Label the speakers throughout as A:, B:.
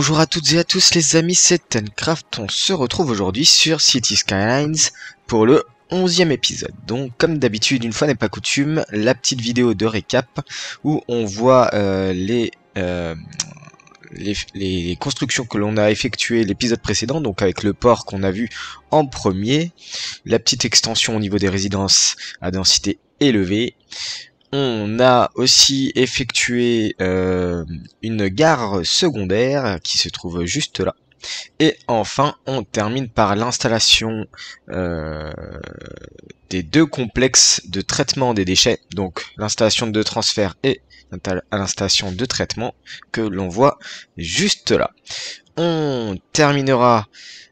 A: Bonjour à toutes et à tous les amis, c'est Tencraft. On se retrouve aujourd'hui sur City Skylines pour le 11e épisode. Donc comme d'habitude, une fois n'est pas coutume, la petite vidéo de récap où on voit les constructions que l'on a effectuées l'épisode précédent, donc avec le port qu'on a vu en premier, la petite extension au niveau des résidences à densité élevée. On a aussi effectué une gare secondaire qui se trouve juste là. Et enfin, on termine par l'installation des deux complexes de traitement des déchets. Donc l'installation de transfert et l'installation de traitement que l'on voit juste là. On terminera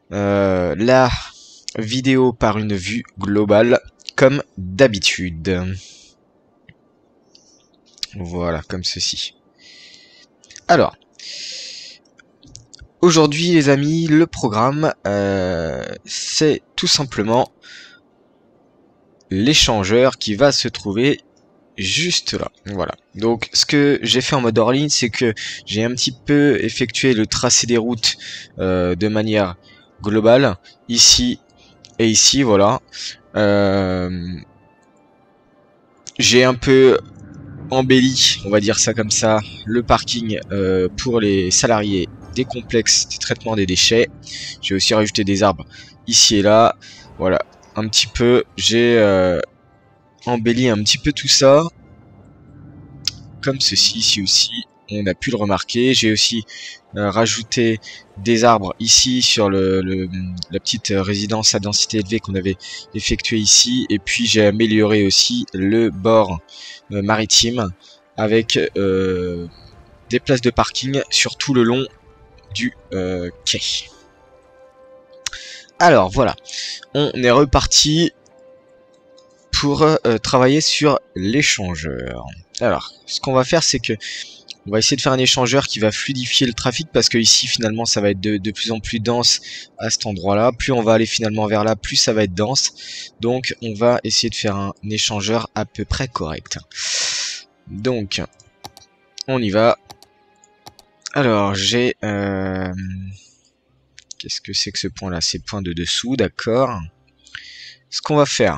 A: la vidéo par une vue globale comme d'habitude. Voilà, comme ceci. Alors, aujourd'hui les amis, le programme, c'est tout simplement l'échangeur qui va se trouver juste là. Voilà. Donc, ce que j'ai fait en mode hors ligne, c'est que j'ai un petit peu effectué le tracé des routes de manière globale, ici et ici, voilà. J'ai un peu embelli, on va dire ça comme ça, le parking pour les salariés des complexes de traitement des déchets. J'ai aussi rajouté des arbres ici et là. Voilà, un petit peu, j'ai embelli un petit peu tout ça. Comme ceci, ici aussi, on a pu le remarquer. J'ai aussi rajouté des arbres ici sur la petite résidence à densité élevée qu'on avait effectuée ici. Et puis j'ai amélioré aussi le bord maritime avec des places de parking sur tout le long du quai. Alors voilà, on est reparti pour travailler sur l'échangeur. Alors, ce qu'on va faire, c'est que on va essayer de faire un échangeur qui va fluidifier le trafic, parce que ici finalement ça va être de plus en plus dense à cet endroit là. Plus on va aller finalement vers là, plus ça va être dense. Donc on va essayer de faire un échangeur à peu près correct. Donc on y va. Alors j'ai qu'est-ce que c'est que ce point là? C'est le point de dessous, d'accord. Ce qu'on va faire,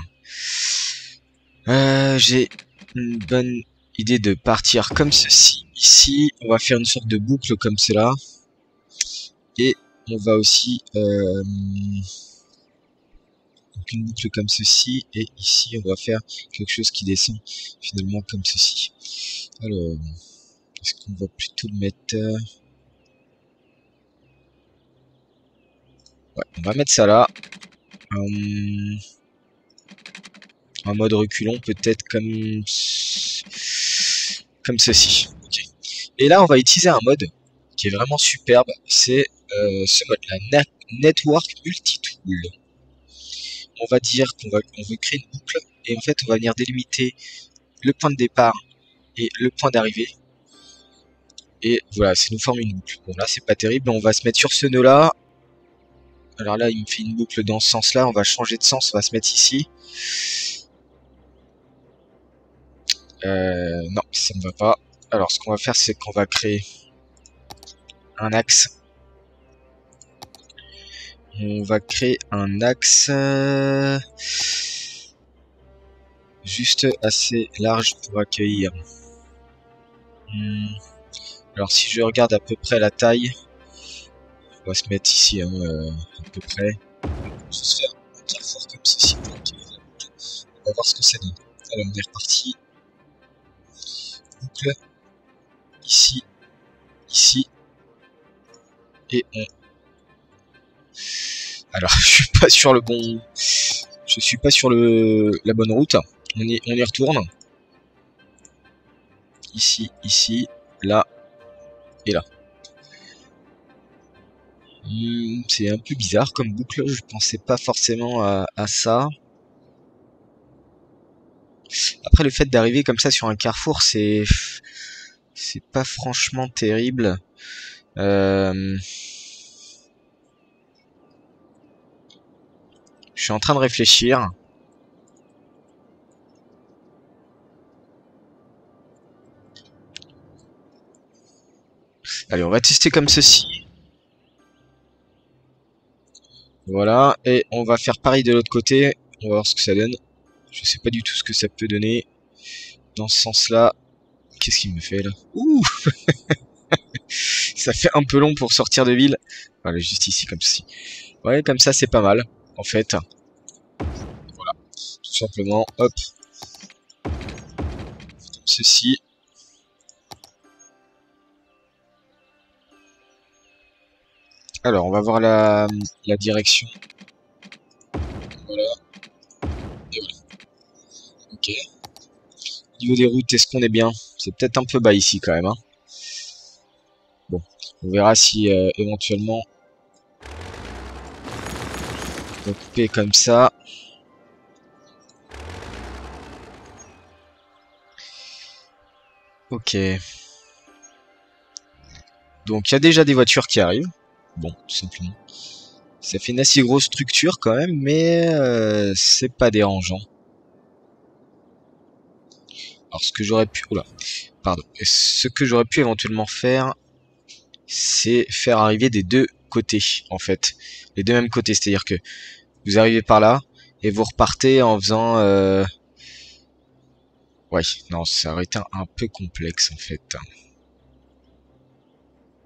A: j'ai une bonne idée de partir comme ceci. Ici on va faire une sorte de boucle comme cela. Et on va aussi donc une boucle comme ceci, et ici on va faire quelque chose qui descend finalement comme ceci. Alors, est-ce qu'on va plutôt le mettre ouais, on va mettre ça là en mode reculon, peut-être comme ceci. Okay. Et là on va utiliser un mode qui est vraiment superbe, c'est ce mode là, Network Multitool. On va dire qu'on veut créer une boucle, et en fait on va venir délimiter le point de départ et le point d'arrivée, et voilà, ça nous forme une boucle. Bon là c'est pas terrible, on va se mettre sur ce nœud là. Alors là il me fait une boucle dans ce sens là, on va changer de sens, on va se mettre ici. Non, ça ne va pas. Alors ce qu'on va faire, c'est qu'on va créer un axe. On va créer un axe juste assez large pour accueillir. Alors si je regarde à peu près la taille, on va se mettre ici hein, à peu près. On va se faire un carrefour comme ceci pour accueillir la boucle. On va voir ce que ça donne. Alors on est reparti. Boucle. Ici. Ici. Et on... Alors je suis pas sur le bon... Je suis pas sur la bonne route. On y retourne. Ici, ici, là et là. C'est un peu bizarre comme boucle, je pensais pas forcément à ça. Après le fait d'arriver comme ça sur un carrefour, c'est pas franchement terrible. Je suis en train de réfléchir. Allez, on va tester comme ceci. Voilà, et on va faire pareil de l'autre côté. On va voir ce que ça donne. Je sais pas du tout ce que ça peut donner dans ce sens-là. Qu'est-ce qu'il me fait là? Ouh, ça fait un peu long pour sortir de ville. Voilà, juste ici comme ceci. Ouais, comme ça c'est pas mal, en fait. Voilà, tout simplement, hop. Comme ceci. Alors, on va voir la direction. Voilà. Et voilà. Ok. Au niveau des routes, est-ce qu'on est bien? C'est peut-être un peu bas ici quand même, hein. Bon, on verra si éventuellement on va couper comme ça. Ok. Donc il y a déjà des voitures qui arrivent. Bon, tout simplement. Ça fait une assez grosse structure quand même, mais c'est pas dérangeant. Alors ce que j'aurais pu... Oula, pardon. Ce que j'aurais pu éventuellement faire, c'est faire arriver des deux côtés, en fait. Les deux mêmes côtés, c'est-à-dire que vous arrivez par là, et vous repartez en faisant... Ouais, non, ça aurait été un peu complexe, en fait.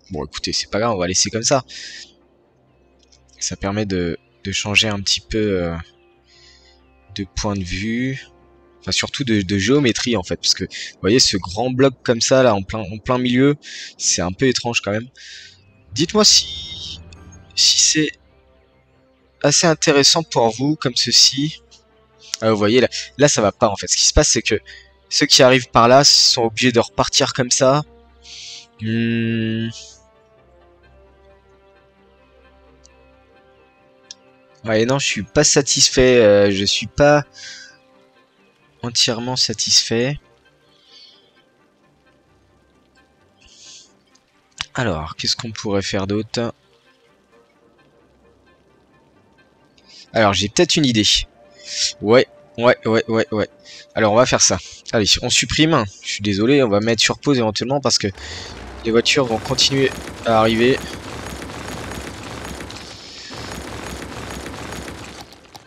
A: Bon, écoutez, c'est pas grave, on va laisser comme ça. Ça permet de changer un petit peu de point de vue. Enfin, surtout de géométrie, en fait. Parce que, vous voyez, ce grand bloc comme ça, là, en plein milieu, c'est un peu étrange, quand même. Dites-moi si c'est assez intéressant pour vous, comme ceci. Vous voyez, là, ça va pas, en fait. Ce qui se passe, c'est que ceux qui arrivent par là sont obligés de repartir comme ça. Ouais, non, je suis pas satisfait. Je suis pas entièrement satisfait. Alors, qu'est-ce qu'on pourrait faire d'autre? Alors, j'ai peut-être une idée. Ouais. Alors, on va faire ça. Allez, on supprime. Je suis désolé, on va mettre sur pause éventuellement parce que les voitures vont continuer à arriver.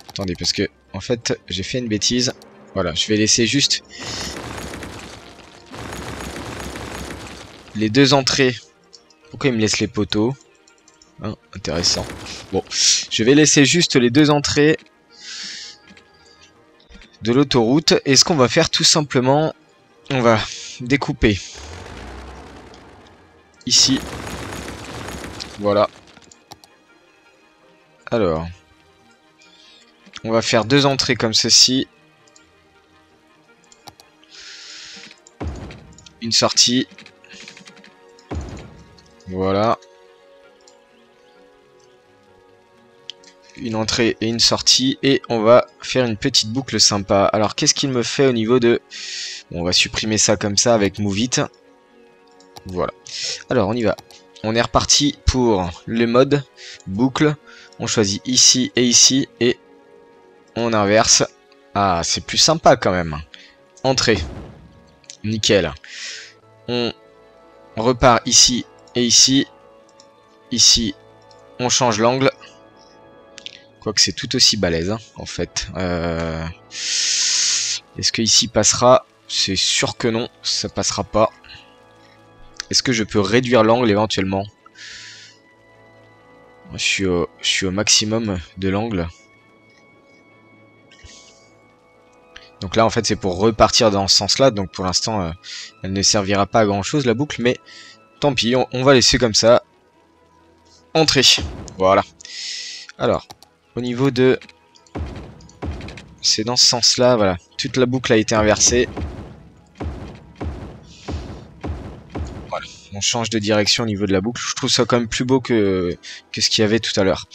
A: Attendez, parce que, en fait, j'ai fait une bêtise. Voilà, je vais laisser juste les deux entrées. Pourquoi il me laisse les poteaux? Hein, intéressant. Bon, je vais laisser juste les deux entrées de l'autoroute. Et ce qu'on va faire tout simplement, on va découper ici. Voilà. Alors, on va faire deux entrées comme ceci. Une sortie. Voilà. Une entrée et une sortie. Et on va faire une petite boucle sympa. Alors, qu'est-ce qu'il me fait au niveau de... Bon, on va supprimer ça comme ça avec Move It. Voilà. Alors, on y va. On est reparti pour le mode boucle. On choisit ici et ici. Et on inverse. Ah, c'est plus sympa quand même. Entrée. Nickel. On repart ici et ici. Ici, on change l'angle. Quoique c'est tout aussi balèze, hein, en fait. Est-ce que ici passera? C'est sûr que non, ça passera pas. Est-ce que je peux réduire l'angle éventuellement? Je suis au maximum de l'angle. Donc là, en fait, c'est pour repartir dans ce sens-là. Donc pour l'instant, elle ne servira pas à grand-chose, la boucle. Mais tant pis, on va laisser comme ça. Entrée. Voilà. Alors, au niveau de... C'est dans ce sens-là, voilà. Toute la boucle a été inversée. Voilà. On change de direction au niveau de la boucle. Je trouve ça quand même plus beau que ce qu'il y avait tout à l'heure.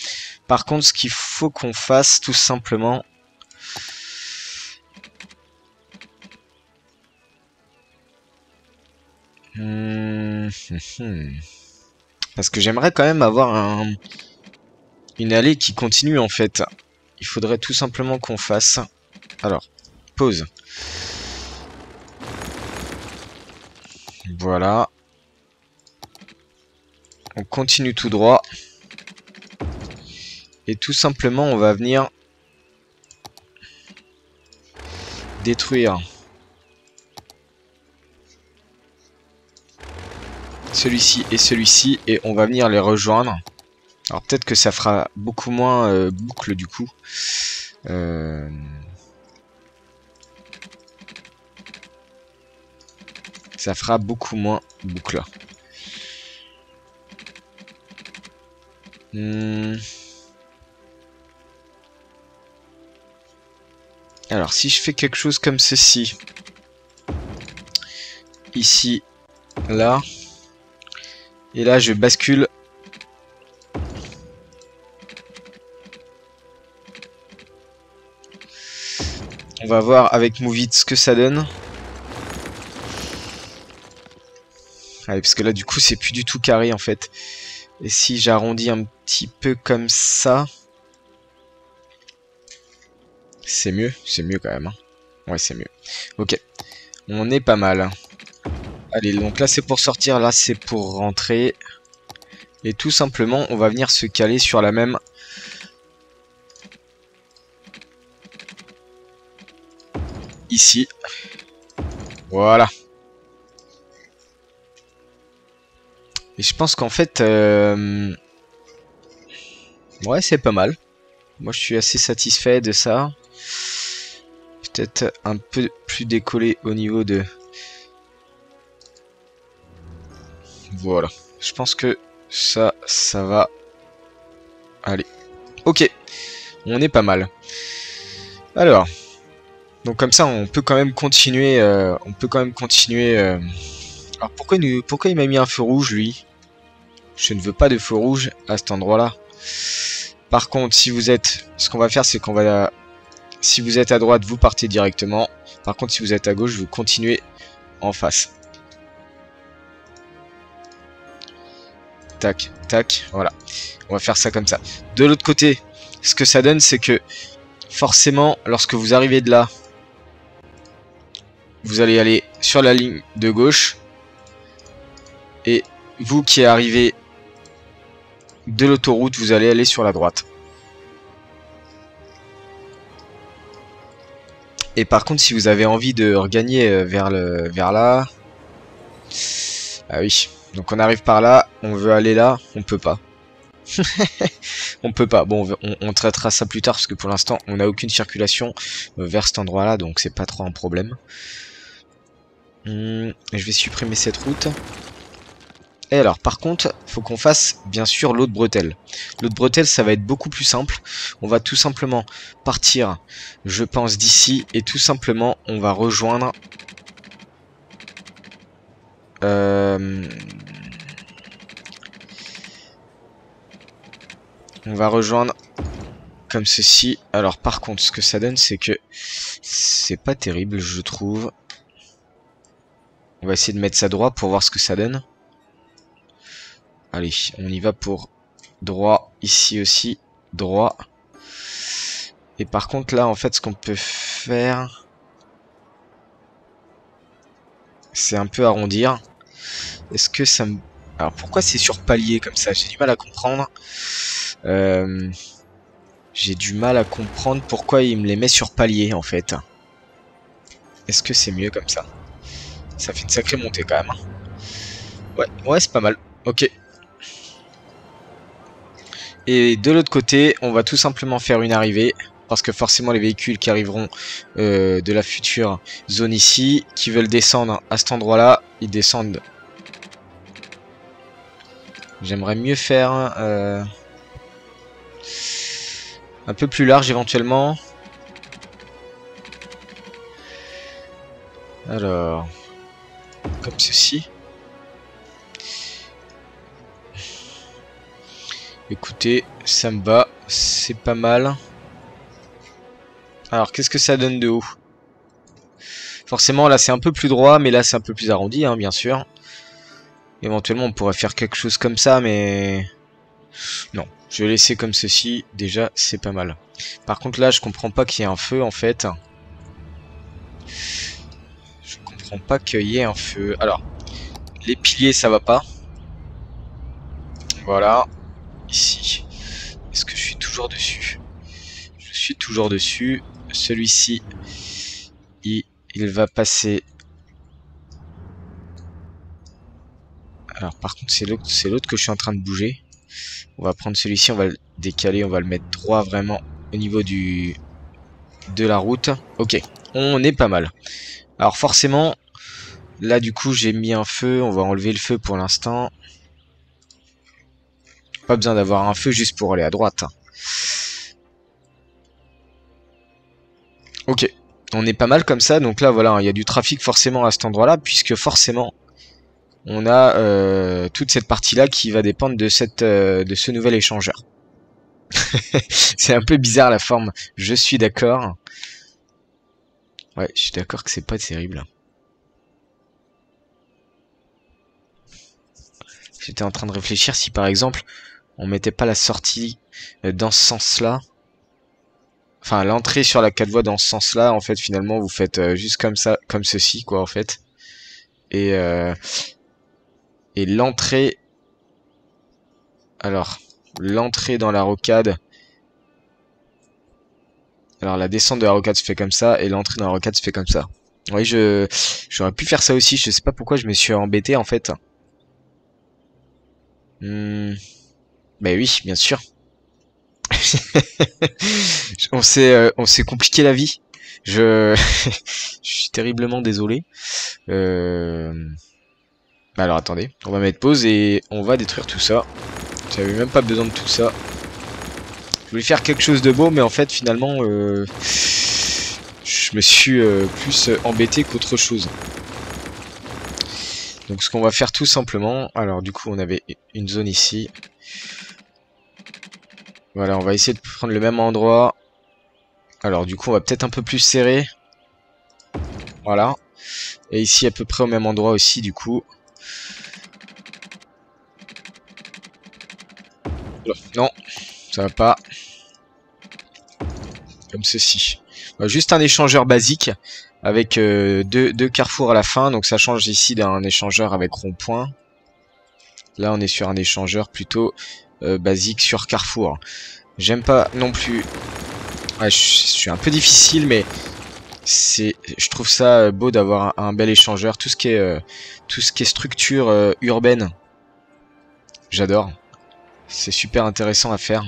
A: Par contre, ce qu'il faut qu'on fasse, tout simplement... Parce que j'aimerais quand même avoir une allée qui continue en fait. Il faudrait tout simplement qu'on fasse... Alors, pause. Voilà. On continue tout droit. Et tout simplement, on va venir détruire celui-ci et celui-ci. Et on va venir les rejoindre. Alors peut-être que ça fera beaucoup moins boucle du coup. Ça fera beaucoup moins boucle. Alors si je fais quelque chose comme ceci, ici, là, et là je bascule on va voir avec Move It ce que ça donne. Allez, parce que là du coup c'est plus du tout carré en fait. Et si j'arrondis un petit peu comme ça, c'est mieux quand même. Hein. Ouais, c'est mieux. Ok, on est pas mal. Allez, donc là c'est pour sortir, là c'est pour rentrer. Et tout simplement, on va venir se caler sur la même. Ici. Voilà. Et je pense qu'en fait... ouais, c'est pas mal. Moi, je suis assez satisfait de ça. Peut-être un peu plus décollé au niveau de... Voilà. Je pense que ça va... Allez. Ok. On est pas mal. Alors... Donc comme ça, on peut quand même continuer... Alors pourquoi il m'a mis un feu rouge, lui? Je ne veux pas de feu rouge à cet endroit-là. Par contre, si vous êtes... Ce qu'on va faire, c'est qu'on va... Si vous êtes à droite, vous partez directement. Par contre, si vous êtes à gauche, vous continuez en face. Tac, tac, voilà. On va faire ça comme ça. De l'autre côté, ce que ça donne, c'est que forcément, lorsque vous arrivez de là, vous allez aller sur la ligne de gauche. Et vous qui arrivez de l'autoroute, vous allez aller sur la droite. Et par contre, si vous avez envie de regagner vers là... Ah oui, donc on arrive par là, on veut aller là, on peut pas. On peut pas. Bon, on traitera ça plus tard parce que pour l'instant, on n'a aucune circulation vers cet endroit-là, donc c'est pas trop un problème. Je vais supprimer cette route. Et alors, par contre, faut qu'on fasse, bien sûr, l'autre bretelle. L'autre bretelle, ça va être beaucoup plus simple. On va tout simplement partir, je pense, d'ici. Et tout simplement, on va rejoindre... On va rejoindre comme ceci. Alors, par contre, ce que ça donne, c'est que... C'est pas terrible, je trouve. On va essayer de mettre ça droit pour voir ce que ça donne. Allez, on y va pour droit. Ici aussi, droit. Et par contre, là, en fait, ce qu'on peut faire... C'est un peu arrondir. Est-ce que ça me... Alors, pourquoi c'est sur palier comme ça? J'ai du mal à comprendre. J'ai du mal à comprendre pourquoi il me les met sur palier, en fait. Est-ce que c'est mieux comme ça? Ça fait une sacrée montée, quand même. Ouais, c'est pas mal. Ok. Et de l'autre côté, on va tout simplement faire une arrivée. Parce que forcément, les véhicules qui arriveront de la future zone ici, qui veulent descendre à cet endroit-là, ils descendent. J'aimerais mieux faire un peu plus large éventuellement. Alors, comme ceci. Écoutez, ça me va, c'est pas mal. Alors, qu'est-ce que ça donne de haut? Forcément, là, c'est un peu plus droit, mais là, c'est un peu plus arrondi, hein, bien sûr. Éventuellement, on pourrait faire quelque chose comme ça, mais... Non, je vais laisser comme ceci. Déjà, c'est pas mal. Par contre, là, je comprends pas qu'il y ait un feu, en fait. Je comprends pas qu'il y ait un feu. Alors, les piliers, ça va pas. Voilà. Ici. Est-ce que je suis toujours toujours dessus. Je suis toujours dessus. Celui-ci, il va passer. Alors par contre c'est l'autre que je suis en train de bouger. On va prendre celui-ci, on va le décaler, on va le mettre droit vraiment au niveau de la route. Ok, on est pas mal. Alors forcément, là du coup j'ai mis un feu, on va enlever le feu pour l'instant. Pas besoin d'avoir un feu juste pour aller à droite. Ok, on est pas mal comme ça, donc là voilà, il y a du trafic forcément à cet endroit-là, puisque forcément on a toute cette partie-là qui va dépendre de ce nouvel échangeur. C'est un peu bizarre la forme, je suis d'accord. Ouais, je suis d'accord que c'est pas terrible. J'étais en train de réfléchir si par exemple on mettait pas la sortie dans ce sens-là. Enfin, l'entrée sur la 4 voies dans ce sens-là, en fait, finalement, vous faites juste comme ça, comme ceci, quoi, en fait. Et l'entrée... Alors, l'entrée dans la rocade... Alors, la descente de la rocade se fait comme ça, et l'entrée dans la rocade se fait comme ça. Oui, j'aurais pu faire ça aussi, je sais pas pourquoi je me suis embêté, en fait. Bah oui, bien sûr. On s'est compliqué la vie. Je suis terriblement désolé. Alors attendez, on va mettre pause et on va détruire tout ça. J'avais même pas besoin de tout ça. Je voulais faire quelque chose de beau, mais en fait finalement, je me suis plus embêté qu'autre chose. Donc ce qu'on va faire tout simplement, alors du coup on avait une zone ici. Voilà, on va essayer de prendre le même endroit. Alors du coup on va peut-être un peu plus serrer. Voilà. Et ici à peu près au même endroit aussi du coup. Non, ça va pas. Comme ceci. Juste un échangeur basique avec deux carrefours à la fin. Donc ça change ici d'un échangeur avec rond-point. Là on est sur un échangeur plutôt basique sur carrefour. J'aime pas non plus... Ouais, je suis un peu difficile mais je trouve ça beau d'avoir un bel échangeur. Tout ce qui est structure urbaine, j'adore. C'est super intéressant à faire.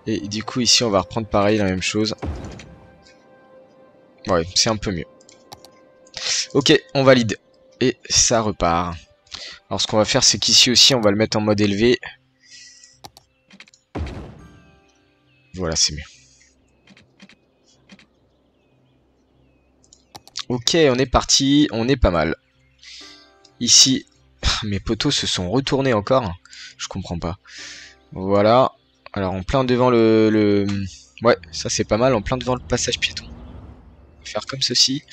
A: Et du coup ici on va reprendre pareil la même chose. Ouais, c'est un peu mieux. Ok, on valide. Et ça repart. Alors ce qu'on va faire c'est qu'ici aussi on va le mettre en mode élevé. Voilà, c'est mieux. Ok, on est parti, on est pas mal. Ici, mes poteaux se sont retournés encore. Je comprends pas. Voilà. Alors en plein devant Ouais, ça c'est pas mal, en plein devant le passage piéton. On va faire comme ceci.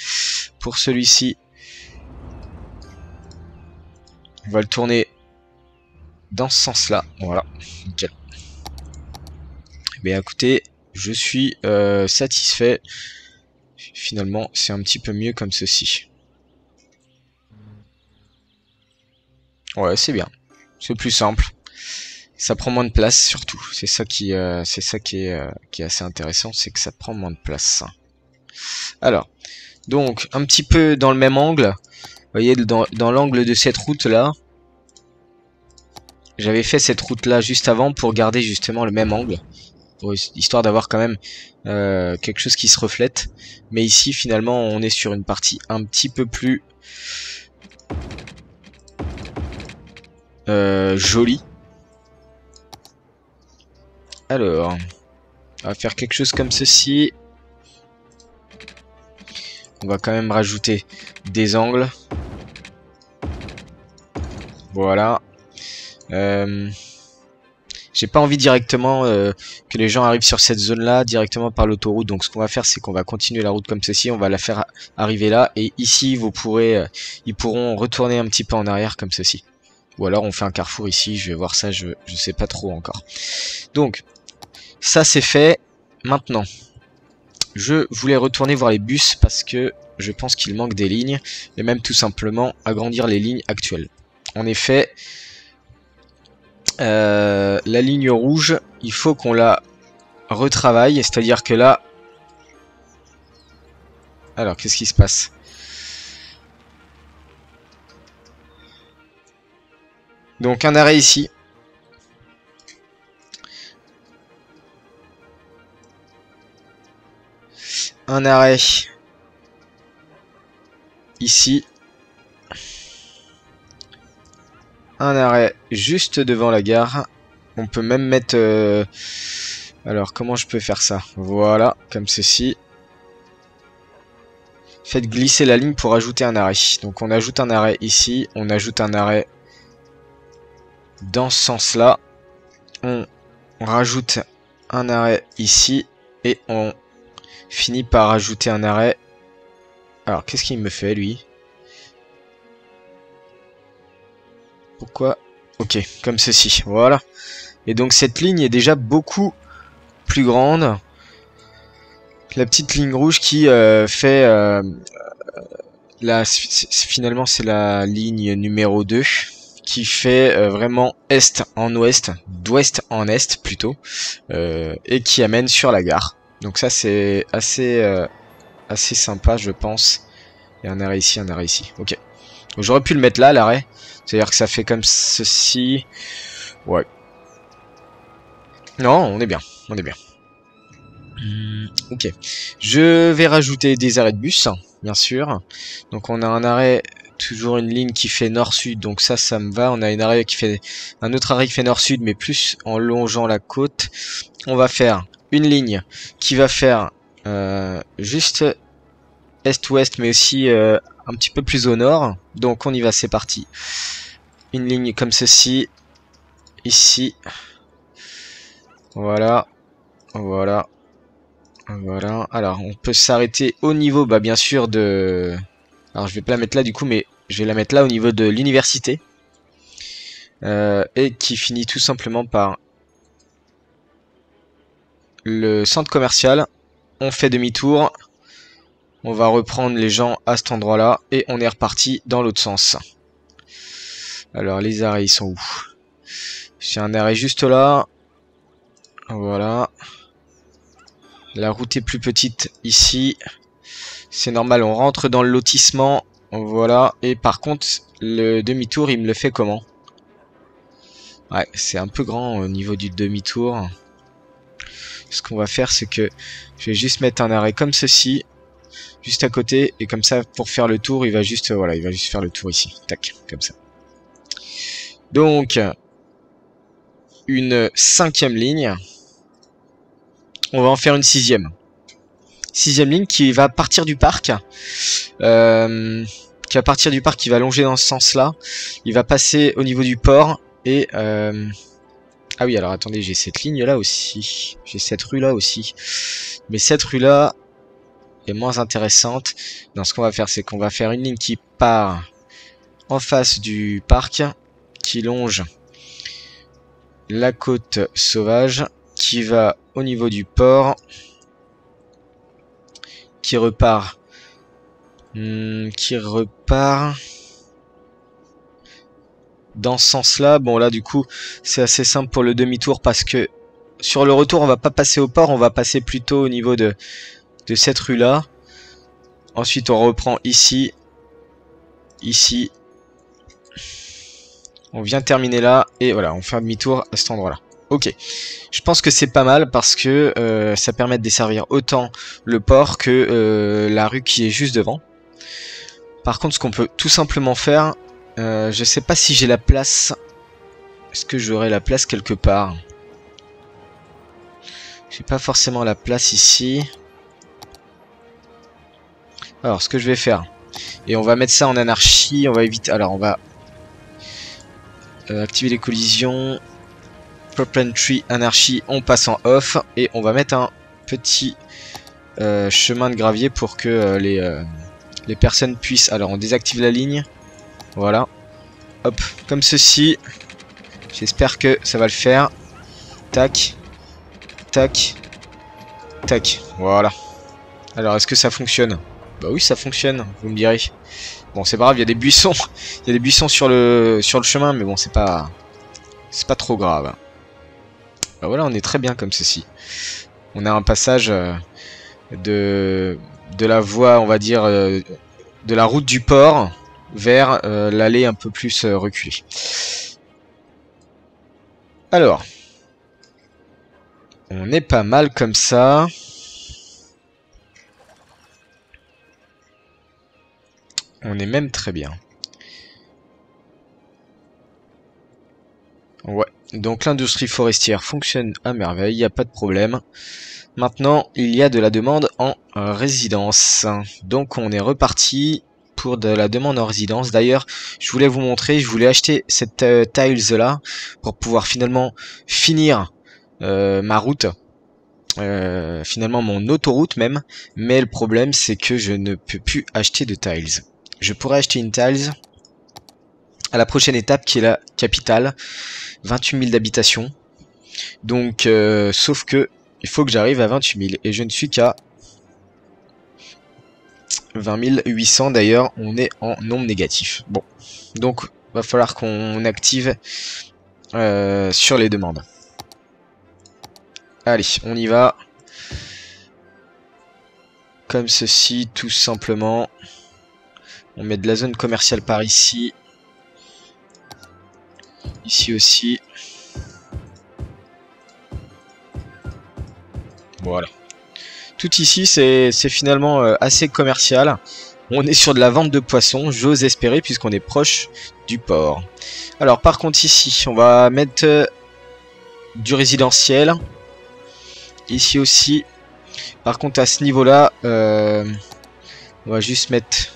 A: Pour celui-ci, on va le tourner dans ce sens-là. Voilà, nickel. Mais écoutez, je suis satisfait. Finalement, c'est un petit peu mieux comme ceci. Ouais, c'est bien. C'est plus simple. Ça prend moins de place surtout. C'est ça qui est assez intéressant, c'est que ça prend moins de place. Alors, donc un petit peu dans le même angle. Vous voyez, dans l'angle de cette route là, j'avais fait cette route là juste avant pour garder justement le même angle, histoire d'avoir quand même quelque chose qui se reflète. Mais ici finalement on est sur une partie un petit peu plus jolie. Alors, on va faire quelque chose comme ceci. On va quand même rajouter des angles. Voilà. J'ai pas envie directement que les gens arrivent sur cette zone là directement par l'autoroute. Donc ce qu'on va faire c'est qu'on va continuer la route comme ceci. On va la faire arriver là. Et ici vous pourrez, ils pourront retourner un petit peu en arrière comme ceci. Ou alors on fait un carrefour ici. Je vais voir ça, je sais pas trop encore. Donc ça c'est fait. Maintenant je voulais retourner voir les bus parce que je pense qu'il manque des lignes. Et même tout simplement agrandir les lignes actuelles. En effet, La ligne rouge, il faut qu'on la retravaille, c'est-à-dire que là... Alors, qu'est-ce qui se passe? Donc un arrêt ici. Un arrêt ici. Un arrêt juste devant la gare. On peut même mettre... Alors, comment je peux faire ça? Voilà, comme ceci. Faites glisser la ligne pour ajouter un arrêt. Donc, on ajoute un arrêt ici. On ajoute un arrêt dans ce sens-là. On rajoute un arrêt ici. Et on finit par ajouter un arrêt. Alors, qu'est-ce qu'il me fait, lui? Pourquoi? Ok, comme ceci. Voilà. Et donc, cette ligne est déjà beaucoup plus grande. La petite ligne rouge qui fait... finalement, c'est la ligne numéro 2. Qui fait vraiment est en ouest, d'ouest en est plutôt. Et qui amène sur la gare. Donc ça, c'est assez sympa, je pense. Il y a un arrêt ici, un arrêt ici. Ok. J'aurais pu le mettre là, l'arrêt. C'est-à-dire que ça fait comme ceci. Ouais. Non, on est bien. On est bien. Ok. Je vais rajouter des arrêts de bus, bien sûr. Donc on a un arrêt, toujours une ligne qui fait nord-sud. Donc ça me va. On a un arrêt qui fait un autre arrêt qui fait nord-sud, mais plus en longeant la côte. On va faire une ligne qui va faire juste est-ouest, mais aussi un petit peu plus au nord. Donc on y va, c'est parti. Une ligne comme ceci. Ici. Voilà. Voilà. Voilà. Alors on peut s'arrêter au niveau, bah bien sûr, de... Alors je vais pas la mettre là du coup, mais je vais la mettre là au niveau de l'université. Et qui finit tout simplement par le centre commercial. On fait demi-tour. On va reprendre les gens à cet endroit-là. Et on est reparti dans l'autre sens. Alors les arrêts, ils sont où? J'ai un arrêt juste là. Voilà. La route est plus petite ici. C'est normal, on rentre dans le lotissement. Voilà. Et par contre, le demi-tour, il me le fait comment? Ouais, c'est un peu grand au niveau du demi-tour. Ce qu'on va faire, c'est que je vais juste mettre un arrêt comme ceci. Juste à côté. Et comme ça, pour faire le tour, il va juste... Voilà, il va juste faire le tour ici. Tac, comme ça. Donc... Une 5e ligne. On va en faire une 6e. 6e ligne qui va partir du parc. Qui va partir du parc, qui va longer dans ce sens-là. Il va passer au niveau du port. Et... Ah oui, alors attendez, j'ai cette ligne-là aussi. J'ai cette rue-là aussi. Mais cette rue-là est moins intéressante. Non, ce qu'on va faire, c'est qu'on va faire une ligne qui part en face du parc. Qui longe la côte sauvage, qui va au niveau du port, qui repart dans ce sens-là. Bon là du coup c'est assez simple pour le demi-tour parce que sur le retour on va pas passer au port, on va passer plutôt au niveau de cette rue-là. Ensuite on reprend ici, ici. On vient terminer là, et voilà, on fait un demi-tour à cet endroit-là. Ok, je pense que c'est pas mal parce que ça permet de desservir autant le port que la rue qui est juste devant. Par contre, ce qu'on peut tout simplement faire, je sais pas si j'ai la place. Est-ce que j'aurai la place quelque part? J'ai pas forcément la place ici. Alors, ce que je vais faire, et on va mettre ça en anarchie, on va éviter... Alors, on va... activer les collisions, Purple Entry, Anarchie, on passe en off et on va mettre un petit chemin de gravier pour que les personnes puissent... Alors on désactive la ligne, voilà, hop, comme ceci, j'espère que ça va le faire, tac, tac, tac, voilà. Alors est-ce que ça fonctionne? Bah oui ça fonctionne, vous me direz. Bon c'est pas grave, il y a des buissons, il y a des buissons sur le chemin, mais bon c'est pas C'est pas trop grave. Bah voilà, on est très bien comme ceci. On a un passage de la voie, on va dire, de la route du port vers l'allée un peu plus reculée. Alors, on est pas mal comme ça. On est même très bien. Ouais, donc l'industrie forestière fonctionne à merveille, il n'y a pas de problème. Maintenant, il y a de la demande en résidence. Donc on est reparti pour de la demande en résidence. D'ailleurs, je voulais vous montrer, je voulais acheter cette tiles là pour pouvoir finalement finir ma route. Finalement mon autoroute même. Mais le problème c'est que je ne peux plus acheter de tiles. Je pourrais acheter une tiles à la prochaine étape qui est la capitale. 28 000 d'habitation. Donc, sauf que il faut que j'arrive à 28 000. Et je ne suis qu'à 20 800 d'ailleurs. On est en nombre négatif. Bon. Donc, va falloir qu'on active sur les demandes. Allez, on y va. Comme ceci, tout simplement. On met de la zone commerciale par ici. Ici aussi. Voilà. Tout ici, c'est finalement assez commercial. On est sur de la vente de poissons, j'ose espérer, puisqu'on est proche du port. Alors, par contre, ici, on va mettre du résidentiel. Ici aussi. Par contre, à ce niveau-là, on va juste mettre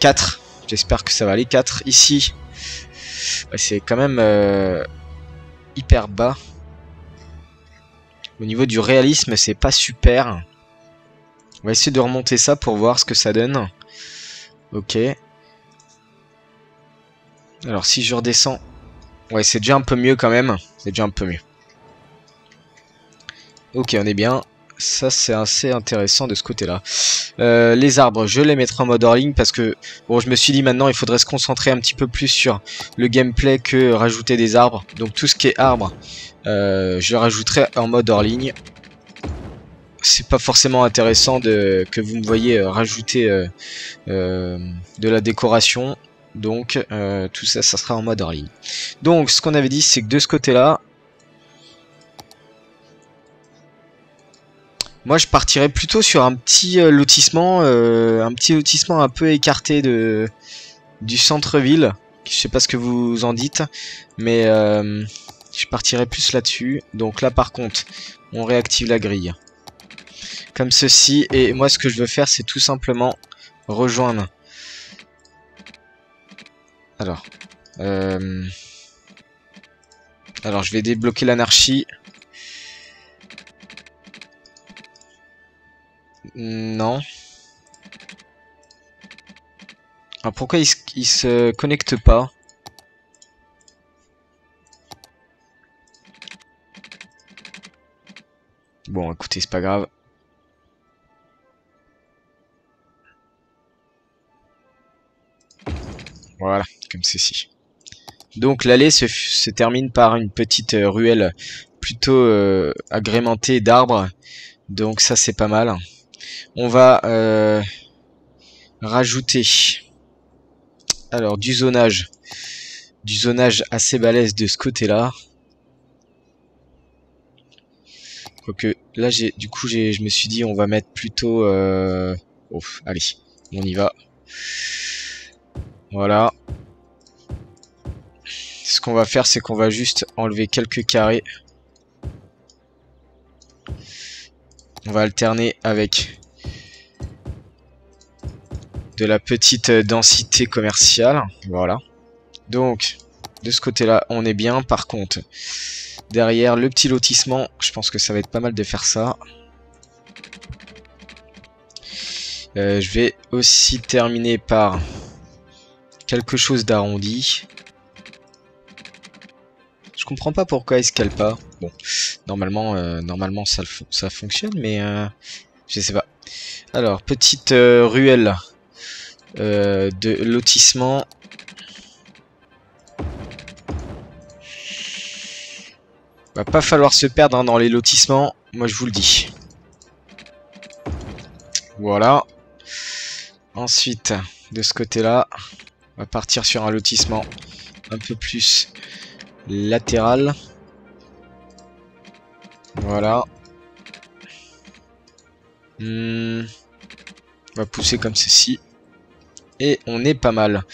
A: 4. J'espère que ça va aller. 4 ici. C'est quand même hyper bas. Au niveau du réalisme, c'est pas super. On va essayer de remonter ça pour voir ce que ça donne. Ok. Alors si je redescends... Ouais, c'est déjà un peu mieux quand même. C'est déjà un peu mieux. Ok, on est bien. Ça, c'est assez intéressant de ce côté-là. Les arbres, je les mettrai en mode hors ligne parce que... Bon, je me suis dit maintenant, il faudrait se concentrer un petit peu plus sur le gameplay que rajouter des arbres. Donc tout ce qui est arbre, je le rajouterai en mode hors ligne. C'est pas forcément intéressant que vous me voyez rajouter de la décoration. Donc tout ça, ça sera en mode hors ligne. Donc ce qu'on avait dit, c'est que de ce côté-là, moi je partirais plutôt sur un petit lotissement, un peu écarté du centre-ville. Je sais pas ce que vous en dites, mais je partirais plus là-dessus. Donc là par contre, on réactive la grille. Comme ceci, et moi ce que je veux faire c'est tout simplement rejoindre. Alors je vais débloquer l'anarchie. Non. Alors pourquoi il se connecte pas? Bon écoutez, c'est pas grave. Voilà, comme ceci. Donc l'allée se termine par une petite ruelle plutôt agrémentée d'arbres. Donc ça c'est pas mal. On va rajouter alors du zonage assez balèze de ce côté-là. Quoique là je me suis dit on va mettre plutôt oh, allez, on y va. Voilà. Ce qu'on va faire, c'est qu'on va juste enlever quelques carrés. On va alterner avec de la petite densité commerciale. Voilà. Donc, de ce côté-là, on est bien. Par contre, derrière le petit lotissement, je pense que ça va être pas mal de faire ça. Je vais aussi terminer par quelque chose d'arrondi. Je comprends pas pourquoi il se cale pas. Bon, normalement ça fonctionne, mais je sais pas. Alors, petite ruelle de lotissement. Va pas falloir se perdre hein, dans les lotissements, moi je vous le dis. Voilà. Ensuite, de ce côté-là, on va partir sur un lotissement un peu plus latéral. Voilà. On va pousser comme ceci. Et on est pas mal.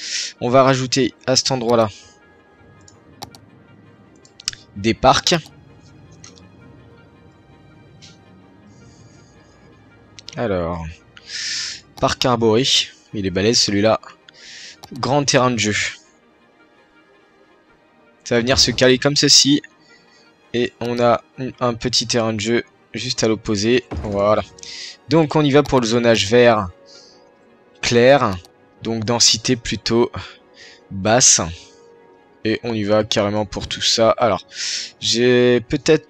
A: On va rajouter à cet endroit-là des parcs. Alors, parc arboré. Il est balèze celui-là. Grand terrain de jeu. Ça va venir se caler comme ceci. Et on a un petit terrain de jeu juste à l'opposé. Voilà. Donc on y va pour le zonage vert clair. Donc densité plutôt basse. Et on y va carrément pour tout ça. Alors, j'ai peut-être...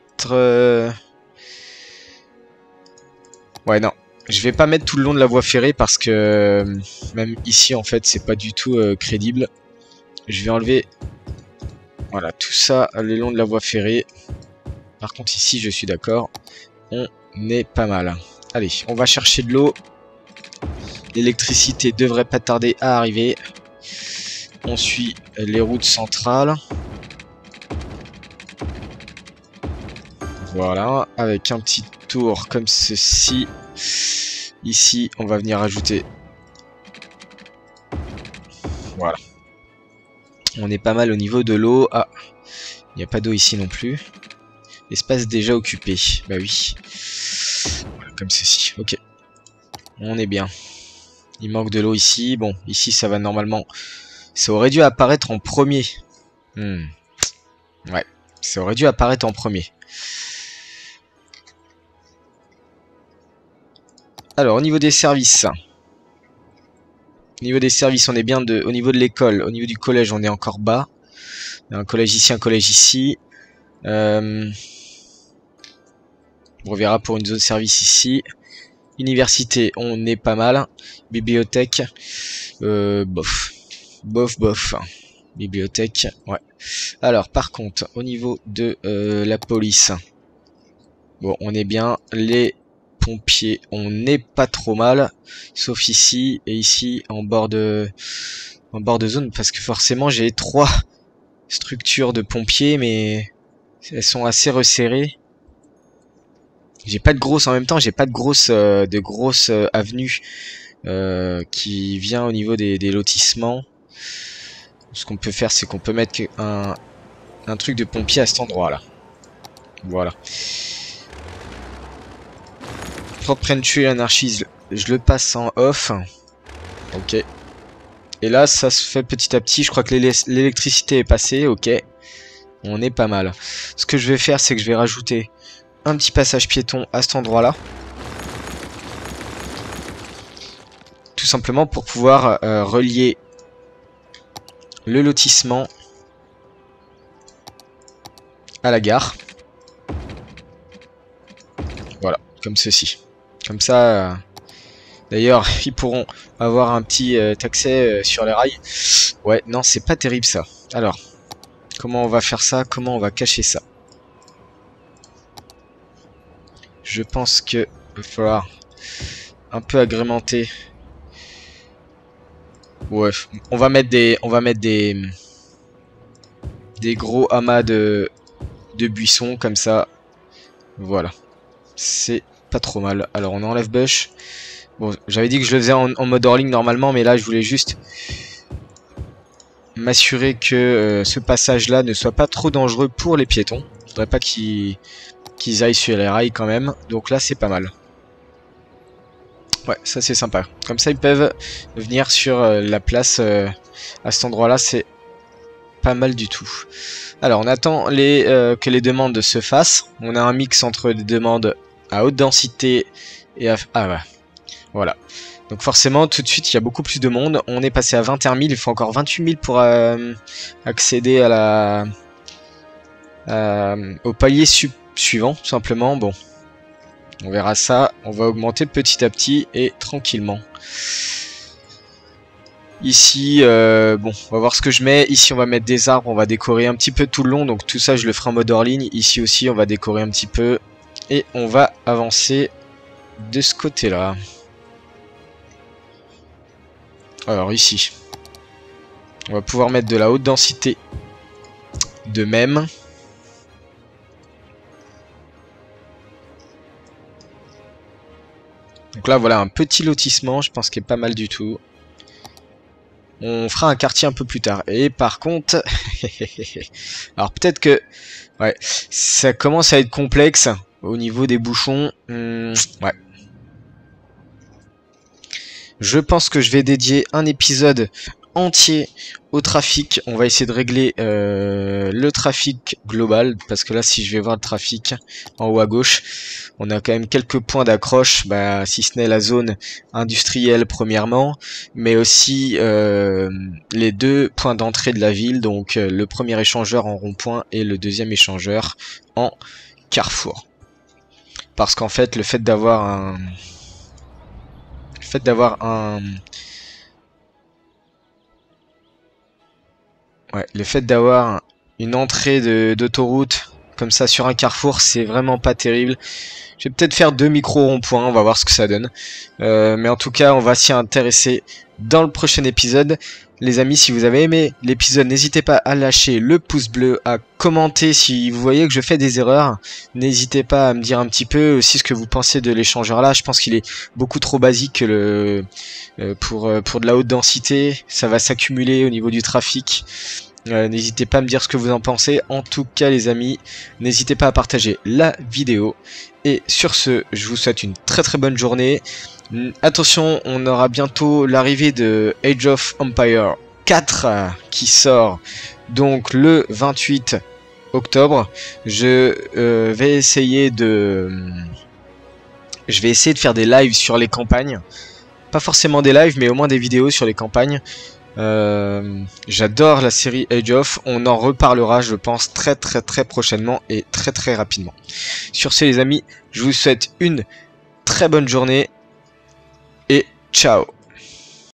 A: Ouais, non. Je vais pas mettre tout le long de la voie ferrée parce que même ici, en fait, c'est pas du tout crédible. Je vais enlever... Voilà, tout ça le long de la voie ferrée. Par contre, ici, je suis d'accord. On est pas mal. Allez, on va chercher de l'eau. L'électricité devrait pas tarder à arriver. On suit les routes centrales. Voilà, avec un petit tour comme ceci. Ici, on va venir ajouter. Voilà. On est pas mal au niveau de l'eau. Ah, il n'y a pas d'eau ici non plus. Espace déjà occupé. Bah oui. Voilà, comme ceci. Ok. On est bien. Il manque de l'eau ici. Bon, ici, ça va normalement... Ça aurait dû apparaître en premier. Ouais, ça aurait dû apparaître en premier. Alors, au niveau des services. Au niveau des services, on est bien de... Au niveau de l'école, au niveau du collège, on est encore bas. Un collège ici, un collège ici. On verra pour une zone service ici. Université, on est pas mal. Bibliothèque, bof. Bof. Bibliothèque, ouais. Alors, par contre, au niveau de la police, bon, on est bien. Les pompiers, on n'est pas trop mal. Sauf ici et ici, en bord de zone. Parce que forcément, j'ai 3 structures de pompiers, mais elles sont assez resserrées. J'ai pas de grosses, en même temps, j'ai pas de grosses avenues qui vient au niveau des lotissements. Ce qu'on peut faire, c'est qu'on peut mettre un truc de pompier à cet endroit-là. Voilà. Propre entry anarchise, je le passe en off. Ok. Et là, ça se fait petit à petit. Je crois que l'électricité est passée. Ok. On est pas mal. Ce que je vais faire, c'est que je vais rajouter un petit passage piéton à cet endroit-là. Tout simplement pour pouvoir relier le lotissement à la gare. Voilà, comme ceci. Comme ça, d'ailleurs, ils pourront avoir un petit accès sur les rails. Ouais, non, c'est pas terrible ça. Alors, comment on va faire ça? Comment on va cacher ça? Je pense que va falloir un peu agrémenter. Ouais, on va mettre des gros amas de buissons comme ça. Voilà. C'est pas trop mal. Alors on enlève Bush. Bon, j'avais dit que je le faisais en mode hors ligne normalement, mais là je voulais juste m'assurer que ce passage là ne soit pas trop dangereux pour les piétons. Je voudrais pas qu'ils aillent sur les rails quand même. Donc là c'est pas mal. Ouais, ça c'est sympa. Comme ça ils peuvent venir sur la place à cet endroit là, c'est pas mal du tout. Alors on attend que les demandes se fassent. On a un mix entre des demandes à haute densité et à... Ah ouais, voilà. Donc forcément tout de suite il y a beaucoup plus de monde. On est passé à 21 000, il faut encore 28 000 pour accéder à au palier suivant tout simplement. Bon, on verra ça, on va augmenter petit à petit et tranquillement. Ici, bon, on va voir ce que je mets. Ici, on va mettre des arbres, on va décorer un petit peu tout le long. Donc tout ça, je le ferai en mode hors ligne. Ici aussi, on va décorer un petit peu. Et on va avancer de ce côté-là. Alors ici, on va pouvoir mettre de la haute densité de même. Donc là, voilà un petit lotissement, je pense qu'il est pas mal du tout. On fera un quartier un peu plus tard. Et par contre, alors peut-être que ouais, ça commence à être complexe au niveau des bouchons. Ouais. Je pense que je vais dédier un épisode entier au trafic. On va essayer de régler le trafic global, parce que là, si je vais voir le trafic en haut à gauche, on a quand même quelques points d'accroche, bah, si ce n'est la zone industrielle premièrement, mais aussi les deux points d'entrée de la ville, donc le premier échangeur en rond-point et le deuxième échangeur en carrefour. Parce qu'en fait, le fait d'avoir un le fait d'avoir une entrée d'autoroute comme ça sur un carrefour, c'est vraiment pas terrible. Je vais peut-être faire 2 micros ronds-points, on va voir ce que ça donne. Mais en tout cas, on va s'y intéresser dans le prochain épisode. Les amis, si vous avez aimé l'épisode, n'hésitez pas à lâcher le pouce bleu, à commenter si vous voyez que je fais des erreurs. N'hésitez pas à me dire un petit peu aussi ce que vous pensez de l'échangeur là. Je pense qu'il est beaucoup trop basique pour de la haute densité. Ça va s'accumuler au niveau du trafic. N'hésitez pas à me dire ce que vous en pensez. En tout cas les amis, n'hésitez pas à partager la vidéo. Et sur ce, je vous souhaite une très très bonne journée. Attention, on aura bientôt l'arrivée de Age of Empires 4 qui sort donc le 28 octobre. Je vais essayer de faire des lives sur les campagnes. Pas forcément des lives, mais au moins des vidéos sur les campagnes. J'adore la série Age of. On en reparlera, je pense, très prochainement et très rapidement. Sur ce les amis, je vous souhaite une très bonne journée et ciao.